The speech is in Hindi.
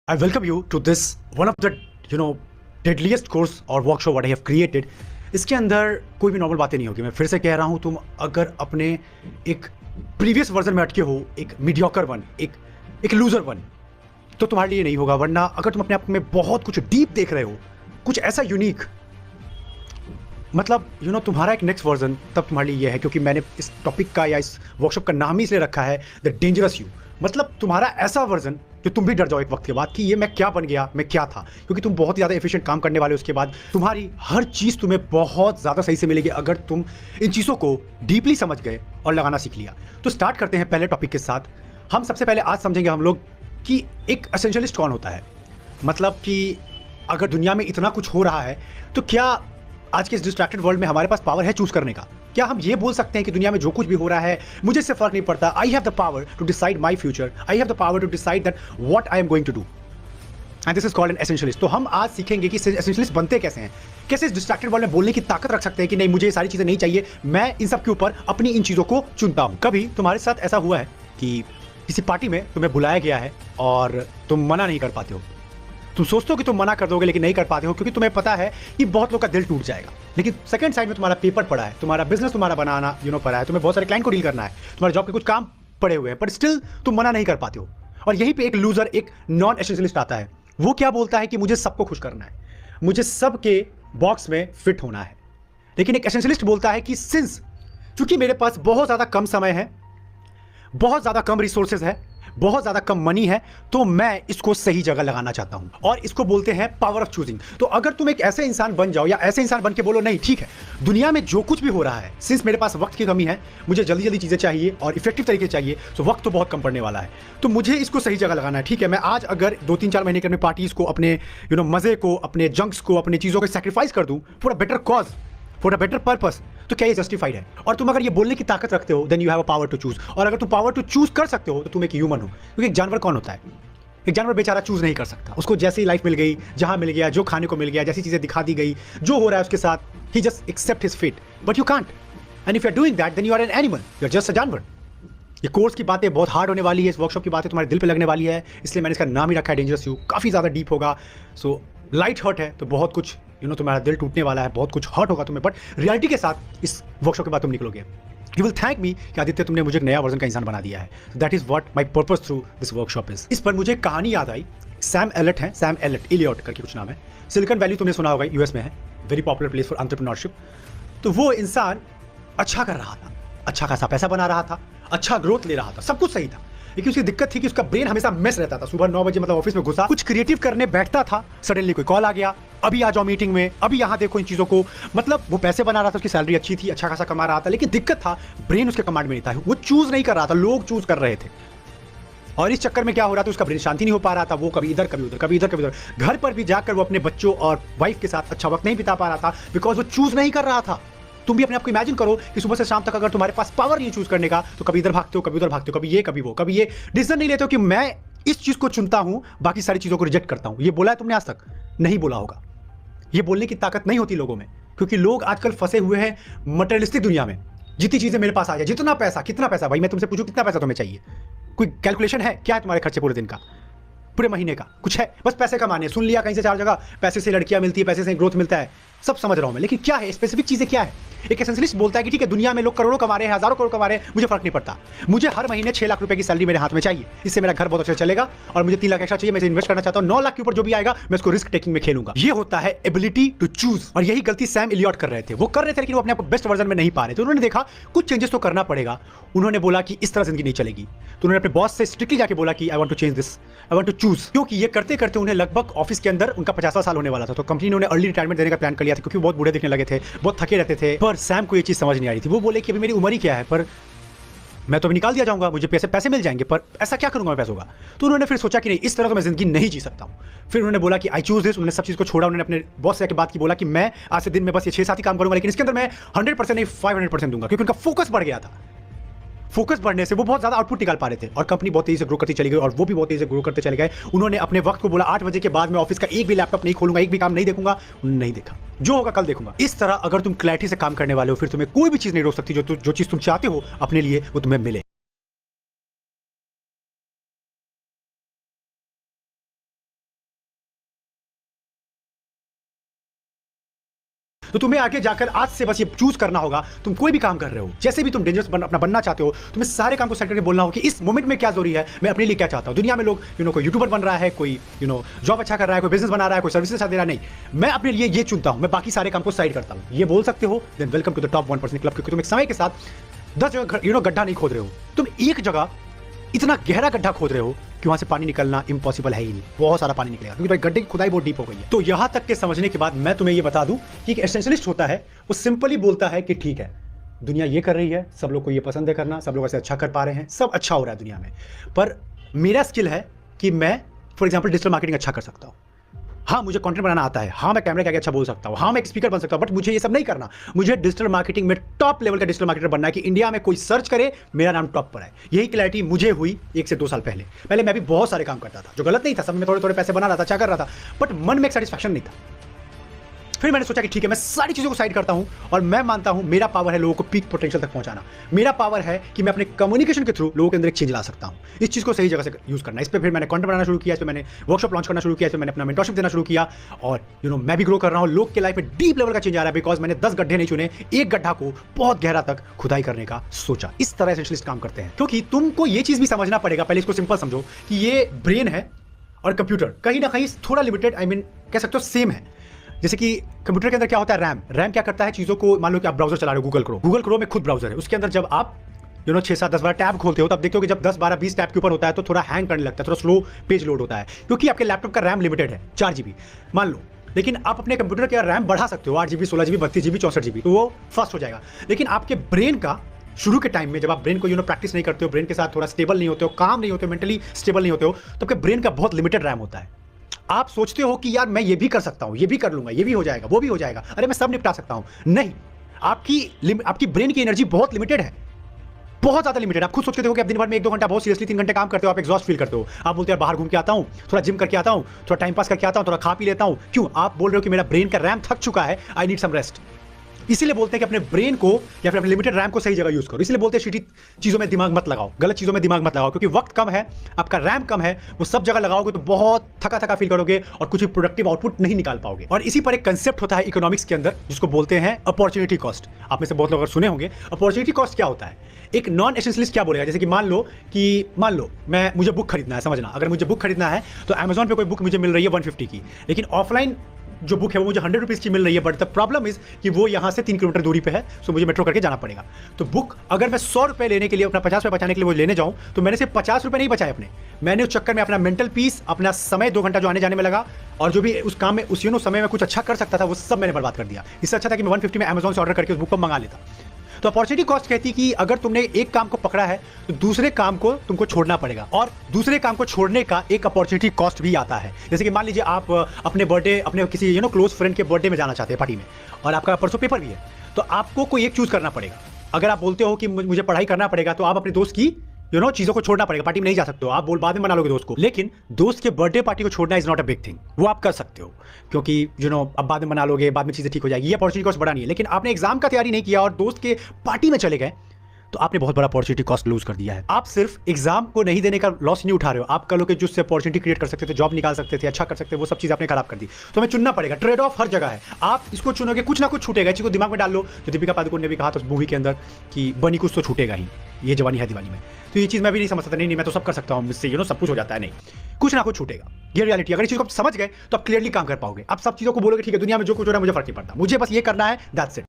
I welcome you to this one of the deadliest course or workshop what I have created. इसके अंदर कोई भी नॉर्मल बातें नहीं होगी। मैं फिर से कह रहा हूँ, तुम अगर अपने एक प्रीवियस वर्जन में अटके हो, एक मीडियोकर बन, एक लूजर बन, तो तुम्हारे लिए नहीं होगा। वरना अगर तुम अपने आप में बहुत कुछ डीप देख रहे हो, कुछ ऐसा यूनिक, मतलब तुम्हारा एक नेक्स्ट वर्जन, तब तुम्हारे लिए ये है। क्योंकि मैंने इस टॉपिक का या इस वर्कशॉप का नाम ही इसलिए रखा है द डेंजरस यू। मतलब तुम्हारा ऐसा वर्जन जो तुम भी डर जाओ एक वक्त के बाद कि ये मैं क्या बन गया, मैं क्या था। क्योंकि तुम बहुत ज़्यादा एफिशिएंट काम करने वाले हो। उसके बाद तुम्हारी हर चीज़ तुम्हें बहुत ज़्यादा सही से मिलेगी अगर तुम इन चीज़ों को डीपली समझ गए और लगाना सीख लिया। तो स्टार्ट करते हैं पहले टॉपिक के साथ। हम सबसे पहले आज समझेंगे हम लोग कि एक एसेंशियलिस्ट कौन होता है। मतलब कि अगर दुनिया में इतना कुछ हो रहा है तो क्या आज के इस डिस्ट्रैक्टेड वर्ल्ड में हमारे पास पावर है चूज करने का? क्या हम ये बोल सकते हैं कि दुनिया में जो कुछ भी हो रहा है मुझे इससे फर्क नहीं पड़ता, I have the power to decide my future, I have the power to decide that what I am going to do, and this is called an essentialist. तो हम आज सीखेंगे कि एसेंशियलिस्ट बनते कैसे हैं, कैसे इस डिस्ट्रैक्टेड वर्ल्ड में बोलने की ताकत रख सकते हैं कि नहीं, मुझे ये सारी चीजें नहीं चाहिए, मैं इन सब के ऊपर अपनी इन चीजों को चुनता हूं। कभी तुम्हारे साथ ऐसा हुआ है कि किसी पार्टी में तुम्हें बुलाया गया है और तुम मना नहीं कर पाते हो। तुम सोचते हो कि तुम मना कर दोगे लेकिन नहीं कर पाते हो, क्योंकि तुम्हें पता है कि बहुत लोग का दिल टूट जाएगा। लेकिन सेकंड साइड में तुम्हारा पेपर पड़ा है, तुम्हारा बिजनेस तुम्हारा बनाना पड़ा है, तुम्हें बहुत सारे क्लाइंट को डील करना है, तुम्हारे जॉब के कुछ काम पड़े हुए हैं, पर स्टिल तुम मना नहीं कर पाते हो। और यहीं पे एक लूजर, एक नॉन एसेंशियलिस्ट आता है। वो क्या बोलता है कि मुझे सबको खुश करना है, मुझे सबके बॉक्स में फिट होना है। लेकिन एक एसेंशियलिस्ट बोलता है कि सिंस चूंकि मेरे पास बहुत ज्यादा कम समय है, बहुत ज्यादा कम रिसोर्सेज है, बहुत ज्यादा कम मनी है, तो मैं इसको सही जगह लगाना चाहता हूं। और इसको बोलते हैं पावर ऑफ चूजिंग। तो अगर तुम एक ऐसे इंसान बन जाओ या ऐसे इंसान बन के बोलो नहीं ठीक है, दुनिया में जो कुछ भी हो रहा है, सिंस मेरे पास वक्त की कमी है, मुझे जल्दी जल्दी चीजें चाहिए और इफेक्टिव तरीके चाहिए, तो वक्त तो बहुत कम पड़ने वाला है, तो मुझे इसको सही जगह लगाना है। ठीक है, मैं आज अगर 2-3-4 महीने के अपने पार्टीज को, अपने मजे को, अपने जंक्स को, अपनी चीजों को सैक्रिफाइस कर दूं for a better cause, for a better purpose, तो क्या ये जस्टिफाइड है? और तुम अगर ये बोलने की ताकत रखते हो, then you have a power to choose. और अगर तुम पावर टू चूज कर सकते हो तो तुम एक ह्यूमन हो। क्योंकि एक जानवर कौन होता है? एक जानवर बेचारा चूज नहीं कर सकता। उसको जैसी लाइफ मिल गई, जहां मिल गया, जो खाने को मिल गया, जैसी चीजें दिखा दी गई, जो हो रहा है उसके साथ, he just accept his fate. But you can't, and if you are doing that then you are an animal, you are just a जानवर। ये कोर्स की बातें बहुत हार्ड होने वाली है, इस वर्कशॉप की बातें तुम्हारे दिल पे लगने वाली है, इसलिए मैंने इसका नाम ही रखा है डेंजरस यू। काफी ज्यादा डीप होगा, सो लाइट हर्ट है तो बहुत कुछ तुम्हारा दिल टूटने वाला है, बहुत कुछ हर्ट होगा तुम्हें, बट रियलिटी के साथ इस वर्कशॉप के बाद तुम निकलोगे। यू विल थैंक मी कि आदित्य तुमने मुझे एक नया वर्जन का इंसान बना दिया है। That is what my purpose through this workshop is. इस पर मुझे एक कहानी याद आई। सैम एलियट है, सैम एलियट करके कुछ नाम है। सिलिकॉन वैली तुमने सुना होगा, यूएस में है, very popular place for entrepreneurship. तो वो इंसान अच्छा कर रहा था, अच्छा खासा पैसा बना रहा था, अच्छा ग्रोथ ले रहा था, सब कुछ सही था। लेकिन उसकी दिक्कत थी कि उसका ब्रेन हमेशा मेस रहता था। सुबह 9 बजे मतलब ऑफिस में घुसा, कुछ क्रिएटिव करने बैठता था, सडनली कोई कॉल आ गया, अभी आ जाओ मीटिंग में, अभी यहाँ देखो इन चीजों को। मतलब वो पैसे बना रहा था, उसकी सैलरी अच्छी थी, अच्छा खासा कमा रहा था, लेकिन दिक्कत था ब्रेन उसके कमांड में नहीं था। वो चूज नहीं कर रहा था, लोग चूज कर रहे थे। और इस चक्कर में क्या हो रहा था, उसका ब्रेन शांति नहीं हो पा रहा था। वो कभी इधर कभी उधर, कभी इधर कभी उधर। घर पर भी जाकर वो अपने बच्चों और वाइफ के साथ अच्छा वक्त नहीं बिता पा रहा था, बिकॉज वो चूज नहीं कर रहा था। तुम भी अपने आप को इमेजिन करो कि सुबह से शाम तक अगर तुम्हारे पास पावर नहीं चूज करने का, तो कभी इधर भागते हो, कभी उधर भागते हो, कभी ये कभी वो, कभी ये डिसीजन नहीं लेते हो कि मैं इस चीज को चुनता हूं, बाकी सारी चीजों को रिजेक्ट करता हूं। ये बोला है तुमने आज तक? नहीं बोला होगा। ये बोलने की ताकत नहीं होती लोगों में, क्योंकि लोग आजकल फंसे हुए हैं मटेरियलिस्टिक दुनिया में। जितनी चीजें मेरे पास आ जाए, जितना पैसा, कितना पैसा, भाई मैं तुमसे पूछूं कितना पैसा तुम्हें चाहिए? कोई कैलकुलेशन है क्या? है तुम्हारे खर्चे पूरे दिन का, पूरे महीने का? कुछ है? बस पैसे कमाने। सुन लिया कहीं से 4 जगह, पैसे से लड़कियां मिलती है, पैसे से ग्रोथ मिलता है, सब समझ रहा हूं मैं, लेकिन क्या है स्पेसिफिक चीजें? क्या है? एक एसेंशियलिस्ट बोलता है कि ठीक है, दुनिया में लोग करोड़ों कमा रहे हैं, हजारों करोड़ कमा रहे हैं, मुझे फर्क नहीं पड़ता, मुझे हर महीने 6 लाख रुपए की सैलरी मेरे हाथ में चाहिए, इससे मेरा घर बहुत अच्छा चलेगा, और मुझे 3 लाख एक्स्ट्रा चाहिए, मैं इसे इन्वेस्ट करना चाहता हूं, 9 लाख के ऊपर जो भी आएगा मैं इसको रिस्क टेकिंग में खेलूंगा। ये होता है एबिलिटी टू चूज। और यही गलती सैम एलियट कर रहे थे। वो कर रहे थे लेकिन वो अपने आप को बेस्ट वर्जन में नहीं पा रहे थे। उन्होंने देखा कुछ चेंजेस तो करना पड़ेगा। उन्होंने बोला कि इस तरह जिंदगी नहीं चलेगी, तो उन्होंने अपने बॉस से स्ट्रिक्टली जाके बोला कि I want to change this, I want to choose. क्योंकि ये करते करते उन्हें लगभग ऑफिस के अंदर उनका 50वां साल होने वाला था, तो कंपनी ने उन्हें अर्ली रिटायरमेंट देने का प्लान कर लिया था, क्योंकि बहुत बूढ़े दिखने लगे थे, बहुत थके रहते थे। पर सैम को ये चीज समझ नहीं आ रही थी। वो बोले कि अभी मेरी उम्र ही क्या है, पर मैं तो अभी निकाल दिया जाऊंगा, मुझे पैसे मिल जाएंगे, पर ऐसा क्या करूंगा मैं पैसों का? तो उन्होंने फिर सोचा कि नहीं, इस तरह तो मैं जिंदगी नहीं जी सकता हूं। फिर उन्होंने बोला कि आई चूज दिस। उन्होंने सब चीज को छोड़ा, उन्होंने अपने बॉस से बात की, बोला कि मैं आज से दिन में बस ये 6-7 ही काम करूंगा, लेकिन इसके अंदर मैं 100% नहीं 500% दूंगा, क्योंकि उनका फोकस बढ़ गया था। फोकस बढ़ने से वो बहुत ज्यादा आउटपुट निकाल पा रहे थे, और कंपनी बहुत तेजी से ग्रो करती चली गई, और वो भी बहुत तेजी से ग्रो करते चले गए। उन्होंने अपने वक्त को बोला 8 बजे के बाद मैं ऑफिस का एक भी लैपटॉप नहीं खोलूंगा, एक भी काम नहीं देखूंगा। नहीं देखा, जो होगा कल देखूंगा। इस तरह अगर तुम क्लैरिटी से काम करने वाले हो, फिर तुम्हें कोई भी चीज नहीं रोक सकती। जो चीज तुम चाहते हो अपने लिए, वो तुम्हें मिले। तो तुम्हें आगे जाकर आज से बस ये चूज करना होगा, तुम कोई भी काम कर रहे हो, जैसे भी तुम डेंजरस अपना बनना चाहते हो, तुम्हें सारे काम को सेट करके बोलना हो कि इस मोमेंट में क्या जरूरी है, मैं अपने लिए क्या चाहता हूं। दुनिया में लोग कोई यूट्यूबर बन रहा है, कोई जॉब अच्छा कर रहा है, कोई बिजनेस बना रहा है, कोई सर्विसेज अच्छा दे रहा है, नहीं, मैं अपने लिए ये चुनता हूं, मैं बाकी सारे काम को साइड करता हूं। ये बोल सकते हो, then welcome to the top 1% club, क्योंकि तुम एक समय के साथ 10 जगह गड्ढा नहीं खोद रहे हो, तुम एक जगह इतना गहरा गड्ढा खोद रहे हो कि वहां से पानी निकलना इम्पॉसिबल है ही नहीं, बहुत सारा पानी निकलेगा, क्योंकि भाई गड्ढे की खुदाई बहुत डीप हो गई है। तो यहां तक के समझने के बाद मैं तुम्हें ये बता दूं कि एक एसेंशियलिस्ट होता है, वो सिंपली बोलता है कि ठीक है, दुनिया ये कर रही है, सब लोग को ये पसंद है करना, सब लोग ऐसे अच्छा कर पा रहे हैं, सब अच्छा हो रहा है दुनिया में, पर मेरा स्किल है कि मैं फॉर एग्जाम्पल डिजिटल मार्केटिंग अच्छा कर सकता हूं। हाँ, मुझे कंटेंट बनाना आता है, हाँ, मैं कैमरे के आगे अच्छा बोल सकता हूँ, हाँ, मैं एक स्पीकर बन सकता हूँ, बट मुझे ये सब नहीं करना। मुझे डिजिटल मार्केटिंग में टॉप लेवल का डिजिटल मार्केटर बनना है कि इंडिया में कोई सर्च करे मेरा नाम टॉप पर है। यही क्लैरिटी मुझे हुई 1 से 2 साल पहले। पहले मैं भी बहुत सारे काम करता था जो गलत नहीं था, सब में थोड़े थोड़े पैसे बना रहा था, अच्छा कर रहा था, बट मन में एक सेटिस्फैक्शन नहीं था। फिर मैंने सोचा कि ठीक है, मैं सारी चीज़ों को साइड करता हूं और मैं मानता हूं मेरा पावर है लोगों को पीक पोटेंशियल तक पहुंचाना। मेरा पावर है कि मैं अपने कम्युनिकेशन के थ्रू लोगों के अंदर एक चेंज ला सकता हूं। इस चीज़ को सही जगह से यूज़ करना। इस पर फिर मैंने कंटेंट बनाना शुरू किया, इस पर मैंने वर्कशॉप लॉन्च करना शुरू किया, इस पर मैंने अपना मेंटरशिप देना शुरू किया, और मैं भी ग्रो कर रहा हूं। लोग के लाइफ में डीप लेवल का चेंज आ रहा है, बिकॉज मैंने 10 गड्ढे नहीं चुने, एक गड्ढा को बहुत गहरा तक खुदाई करने का सोचा। इस तरह एसेंशियलिस्ट काम करते हैं, क्योंकि तुमको ये चीज़ भी समझना पड़ेगा। पहले इसको सिंपल समझो कि ये ब्रेन है और कंप्यूटर कहीं ना कहीं थोड़ा लिमिटेड, कह सकते हो सेम है। जैसे कि कंप्यूटर के अंदर क्या होता है, रैम क्या करता है चीज़ों को, मान लो कि आप ब्राउजर चला रहे हो, गूगल क्रोम में खुद ब्राउजर है, उसके अंदर जब आप 6, 7, 10, 12 टैब खोलते हो, तब देखते हो कि जब 10, 12, 20 टैब के ऊपर होता है तो थोड़ा हैंग करने लगता है, थोड़ा स्लो पेज लोड होता है, क्योंकि आपके लैपटॉप का रैम लिमिटेड है 4 GB मान लो। लेकिन आप अपने कंप्यूटर का रैम बढ़ा सकते हो 8 GB, 16 GB, 32 GB, 64 GB, तो वो फास्ट हो जाएगा। लेकिन आपके ब्रेन का शुरू के टाइम में जब आप ब्रेन को प्रैक्टिस नहीं करते हो, ब्रेन के साथ थोड़ा स्टेबल नहीं होते हो, काम नहीं होते हो, मेंटली स्टेबल नहीं होते हो, तो आपके ब्रेन का बहुत लिमिटेड रैम होता है। आप सोचते हो कि यार मैं ये भी कर सकता हूं, ये भी कर लूंगा, ये भी हो जाएगा, वो भी हो जाएगा, अरे मैं सब निपटा सकता हूं। नहीं, आपकी ब्रेन की एनर्जी बहुत लिमिटेड है, बहुत ज्यादा लिमिटेड। आप खुद सोचते हो कि आप दिन भर में 1-2 घंटा बहुत सीरियसली 3 घंटे काम करते हो, आप एग्जॉस्ट फील करते हो, आप बोलते हो बाहर घूम के आता हूं, थोड़ा जिम करके आता हूं, थोड़ा टाइम पास करके आता हूं, थोड़ा खा पी लेता हूं। क्यों? आप बोल रहे हो कि मेरा ब्रेन का रैम थक चुका है, आई नीड सम रेस्ट। इसीलिए बोलते हैं कि अपने ब्रेन को या फिर अपने लिमिटेड रैम को सही जगह यूज करो। इसलिए बोलते हैं शिटी चीजों में दिमाग मत लगाओ, गलत चीजों में दिमाग मत लगाओ, क्योंकि वक्त कम है, आपका रैम कम है, वो सब जगह लगाओगे तो बहुत थका थका फील करोगे और कुछ भी प्रोडक्टिव आउटपुट नहीं निकाल पाओगे। और इसी पर एक कंसेप्ट होता है इकोनॉमिक्स के अंदर, जिसको बोलते हैं अपॉर्चुनिटी कॉस्ट। आप में से बहुत लोग अगर सुने होंगे, अपॉर्चुनिटी कॉस्ट क्या होता है। एक नॉन एसेंशियलिस्ट क्या बोलेगा, जैसे कि मान लो मुझे बुक खरीदना है, समझना, अगर मुझे बुक खरीदना है तो अमेजॉन पे कोई बुक मुझे मिल रही है 150 की, लेकिन ऑफलाइन जो बुक है वो मुझे 100 रुपीज़ की मिल रही है, बट द प्रॉब्लम इज कि वो यहाँ से 3 किलोमीटर दूरी पे है, सो मुझे मेट्रो करके जाना पड़ेगा। तो बुक अगर मैं 100 रुपये लेने के लिए, अपना 50 रुपये बचाने के लिए वो लेने जाऊँ, तो मैंने सिर्फ 50 रुपये नहीं बचाए अपने, मैंने उस चक्कर में अपना मेंटल पीस, अपना समय 2 घंटा जो आने जाने में लगा, और जो भी उस काम में उस समय में कुछ अच्छा कर सकता था, वो सब मैंने बर्बाद कर दिया। इससे अच्छा था कि मैं 150 में अमेजॉन से ऑर्डर करके उस बुक को मंगा लेता। तो अपॉर्चुनिटी कॉस्ट कहती है कि अगर तुमने एक काम को पकड़ा है तो दूसरे काम को तुमको छोड़ना पड़ेगा, और दूसरे काम को छोड़ने का एक अपॉर्चुनिटी कॉस्ट भी आता है। जैसे कि मान लीजिए आप अपने बर्थडे, अपने किसी क्लोज फ्रेंड के बर्थडे में जाना चाहते हैं पार्टी में, और आपका परसों पेपर भी है, तो आपको कोई एक चूज करना पड़ेगा। अगर आप बोलते हो कि मुझे पढ़ाई करना पड़ेगा, तो आप अपने दोस्त की चीजों को छोड़ना पड़ेगा, पार्टी में नहीं जा सकते हो, आप बाद में मना लोगे दोस्त को। लेकिन दोस्त के बर्थडे पार्टी को छोड़ना is not a big thing, वो आप कर सकते हो, क्योंकि अब बाद में मना लोगे, बाद में चीजें ठीक हो जाएगी, ये अपॉर्चुनिटी कॉस्ट बड़ा नहीं है। लेकिन आपने एग्जाम का तैयारी नहीं किया और दोस्त के पार्टी में चले गए, तो आपने बहुत बड़ा अपॉर्चुनिटी कॉस्ट लूज कर दिया है। आप सिर्फ एग्जाम को नहीं देने का लॉस नहीं उठा रहे हो, आप कल के जिससे अपॉर्चुनिटी क्रिएट कर सकते थे, जॉब निकाल सकते थे, अच्छा कर सकते थे, वो सब चीज आपने खराब कर दी। तो हमें चुनना पड़ेगा, ट्रेड ऑफ हर जगह है। आप इसको चुनोगे, कुछ ना कुछ छूटेगा। इसी को दिमाग में डाल लो, जो दीपिका पादुकोण ने भी कहा था उस मूवी के अंदर कि बनी कुछ तो छूटेगा ही, ये जवानी है दीवानी में। तो ये चीज मैं भी नहीं समझ सकता, नहीं मैं तो सब कर सकता हूँ, मुझसे सब कुछ हो जाता है, नहीं, कुछ ना कुछ छूटेगा, ये रियलिटी। अगर इस चीज को आप समझ गए तो आप क्लियरली काम कर पाओगे। आप सब चीजों को बोलोगे ठीक है दुनिया में जो कुछ हो रहा है मुझे फर्क नहीं पड़ता, मुझे बस ये करना है, दैट्स इट।